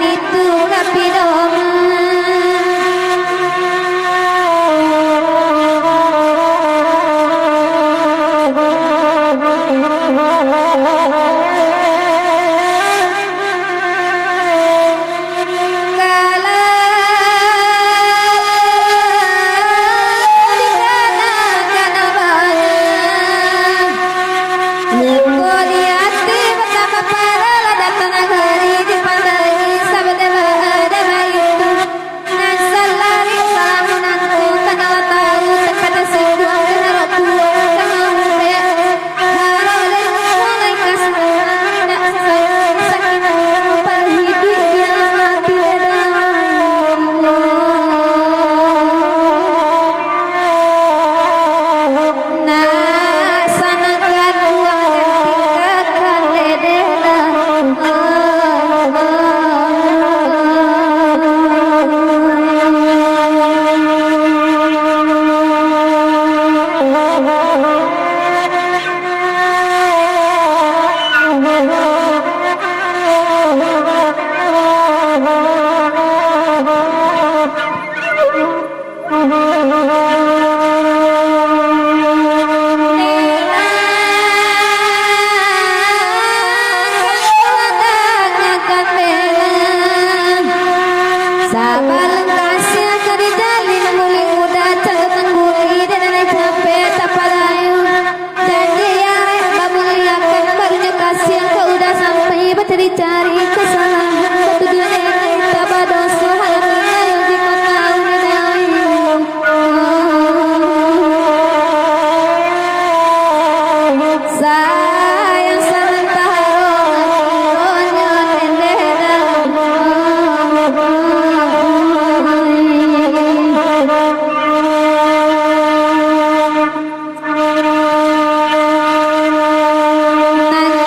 itu kapidoma cari kesalahan tujuan tak dosa hal jika kau dinaik sayang sementara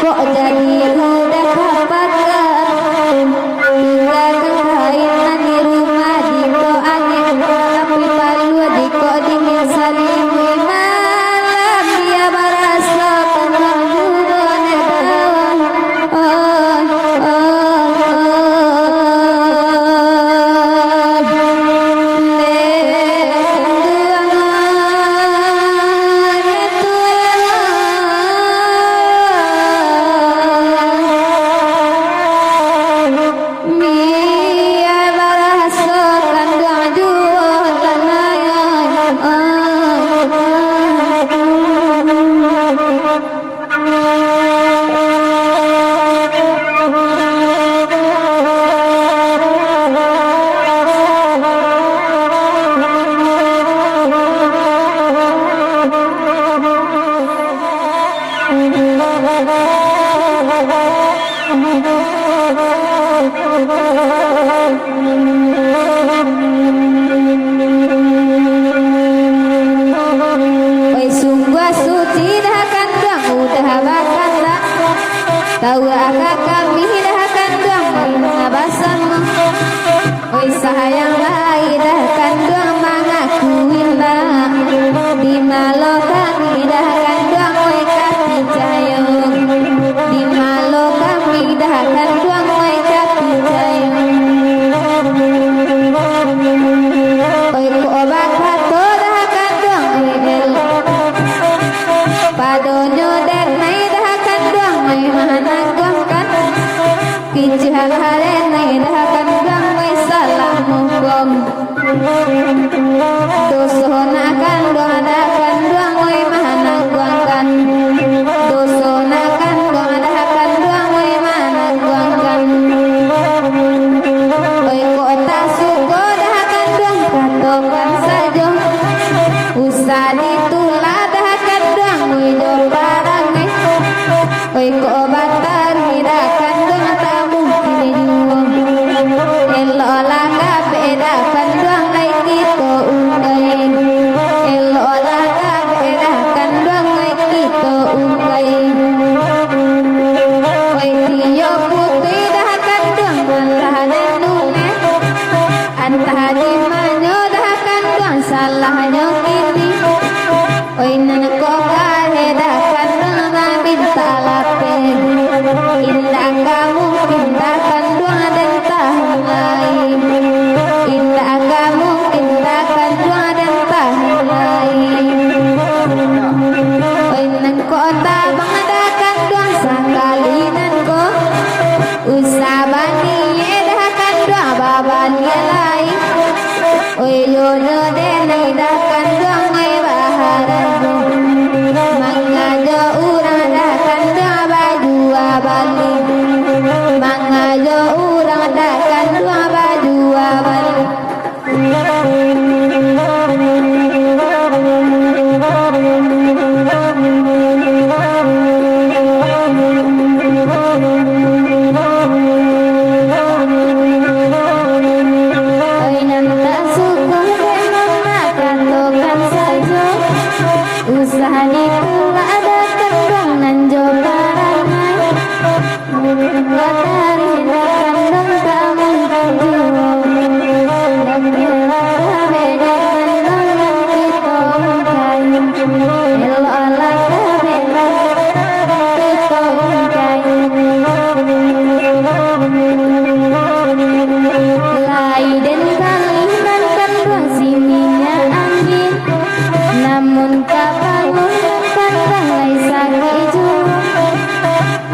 kok jadi udah kapakan tinggalkan kainan di rumah di angin tapi palu di kok dingin saling malam dia merasa tenang hubungan Oi sungguh suci dah kan tuang udah bahkan tak tahu akak kami dah kan tuang ngabasan oi sayang lai dah kan tuang mengakuin lah di malo kami dah kan tuang oi kaki jayong di malo kami dah kan tuang oi kaki jayong oi ku obat hato dah kan tuang oi del padonyo dek nai dah kan tuang oi mahanang tuang kan kicuhan haren nai dah kan tuang oi salah mukong dosona kan tuang dah kan tuang oi mahanang tuang kan dosona kan tuang dah kan tuang oi mahanang tuang kan oi kota suko dah kan tuang katokan sajo usah ditulah dah kan tuang oi do barang oi ko batar dah kan tuang tamu kini juang elo langga beda kan tuang lai kita undai elo langga babani dah kandung babani lai oi yo no de nai dah kandung ai baharan mangajo urang dah kandung baju abali mangajo urang dah kandung baju abali usaha dikula ada kandang nanjo karangai batari kandang kamu jiwa dan bila beda kandang kita kain elo ala beda kita lai dan kaliman kandang sininya angin namun kapangun kandang lai sakit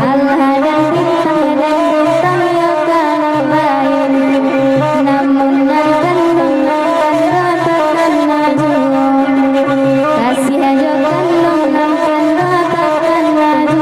Allah dan bintang ya kanan lain namun kandang takkan maju kasih aja kandang takkan maju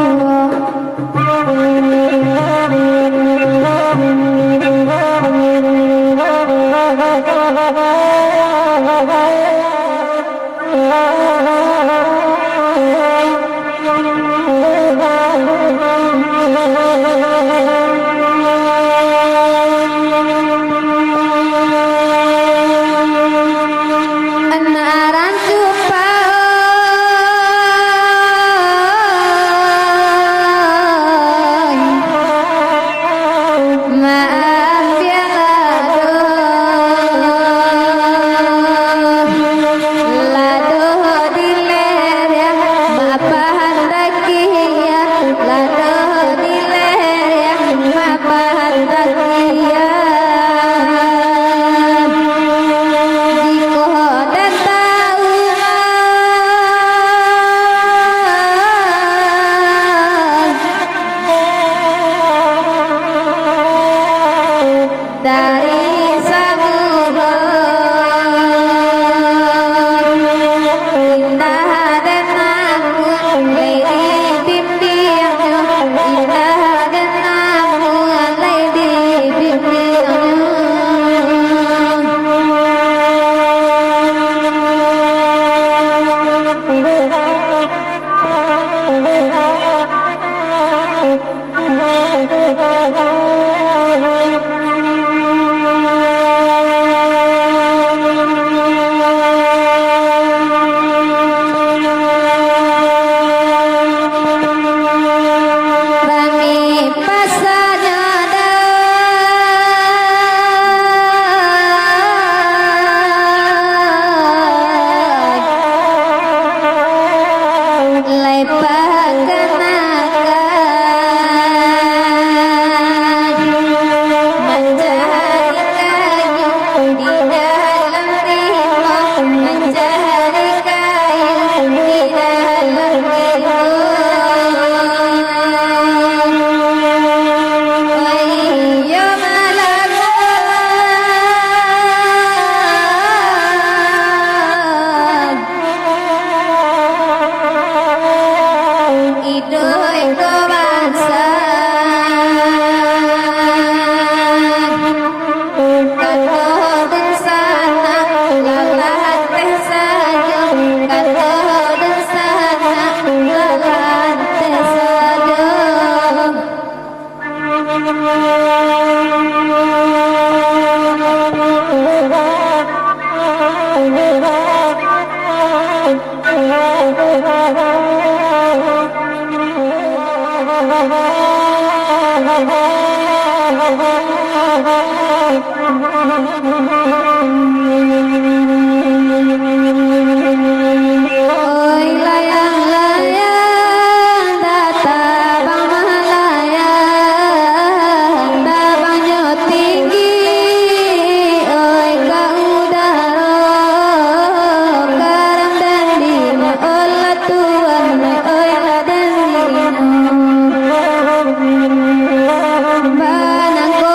Banang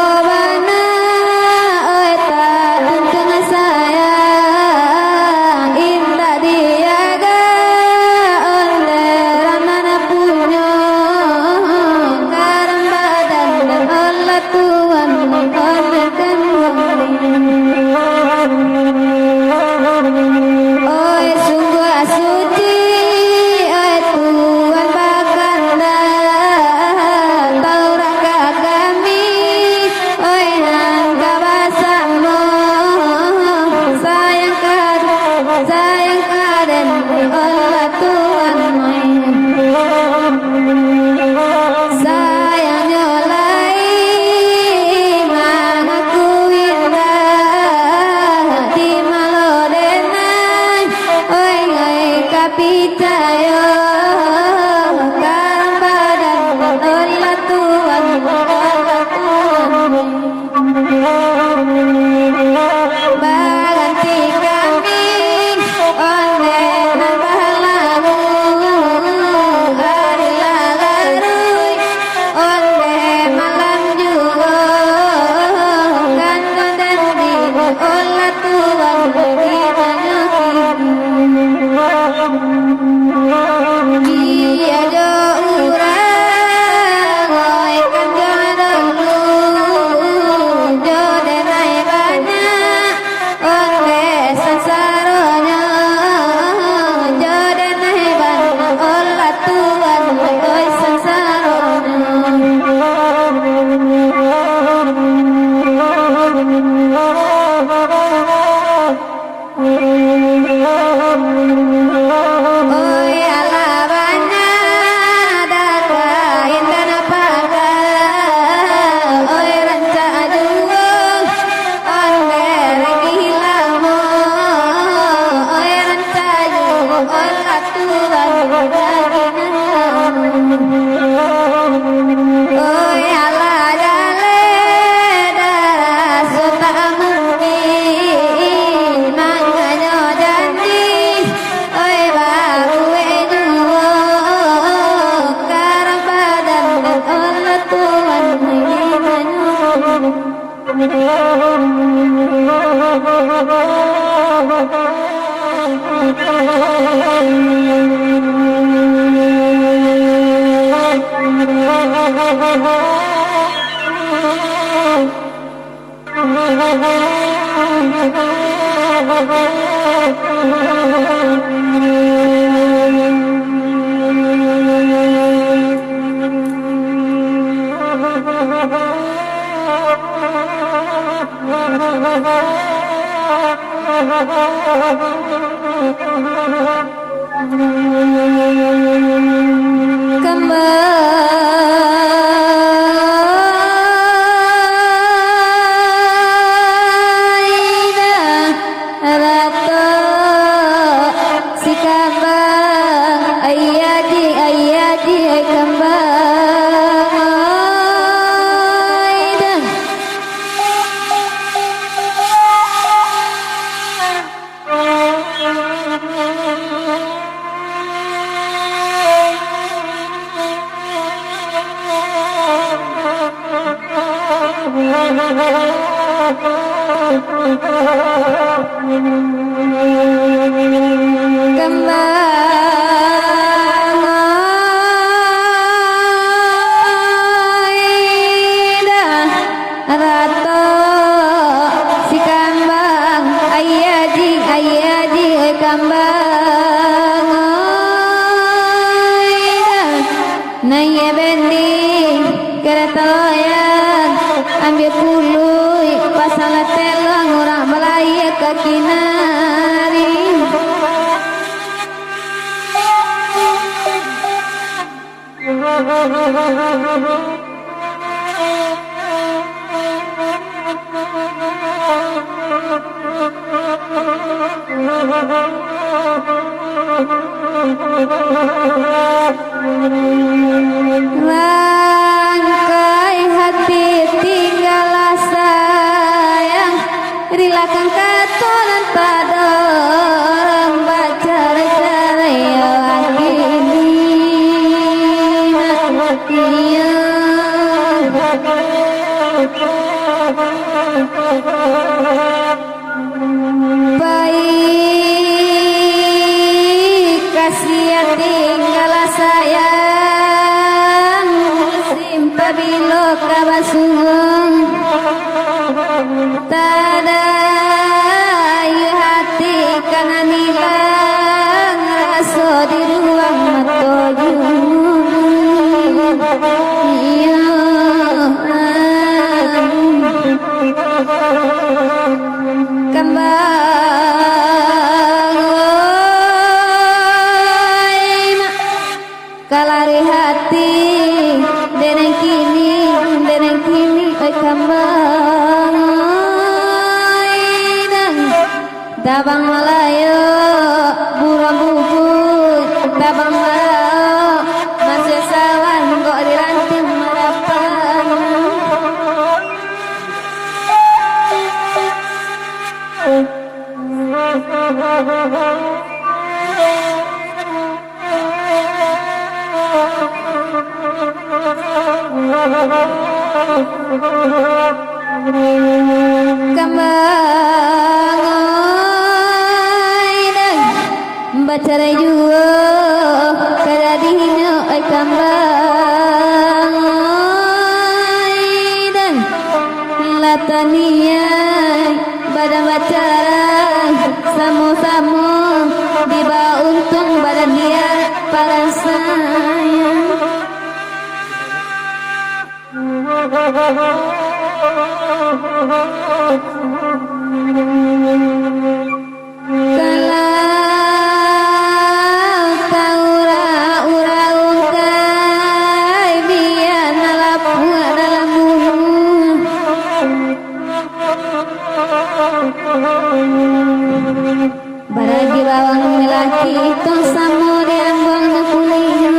Ambil puluh pasal telang orang Melayu ke kinari. Rangkai hati tinggallah sayang, rilakan katonan pada orang baca cara lagi dia. Baik kasihan tinggallah sayang, simpa bilo kabasung tada ayu hati kanan hilang rasa di ruang mata iya. Kembang kalari hati deneng kini oi kembang tabang Malayo burung bubut tabang Malayo masih sawan kok diranting marapan. Kembang bacara jua kadadina oi kembang latania badan bacara samu-samu diba untung badan dia para sayang. Baragi bawang melaki itu samu diambang kuliah.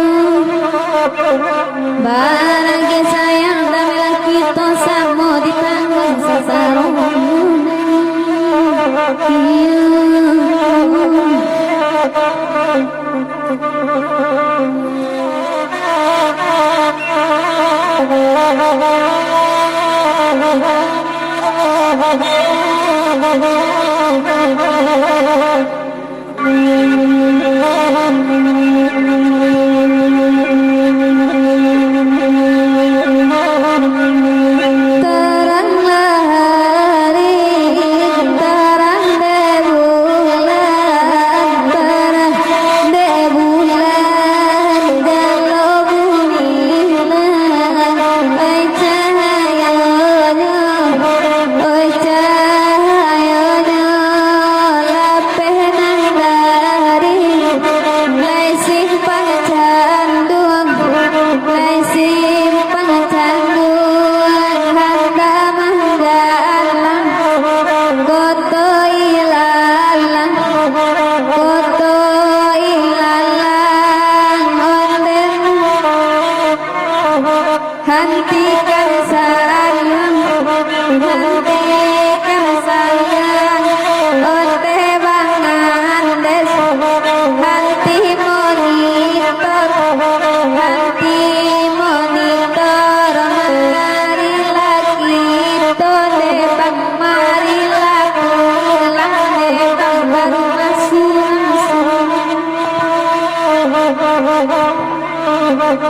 Baragi sayang dan melaki itu samu ditanggung sesarung. Hentikan sayang, hentikan sayang, ote bangan des, henti monitor, marilah kita debang, marilah pulang debang baru masuk.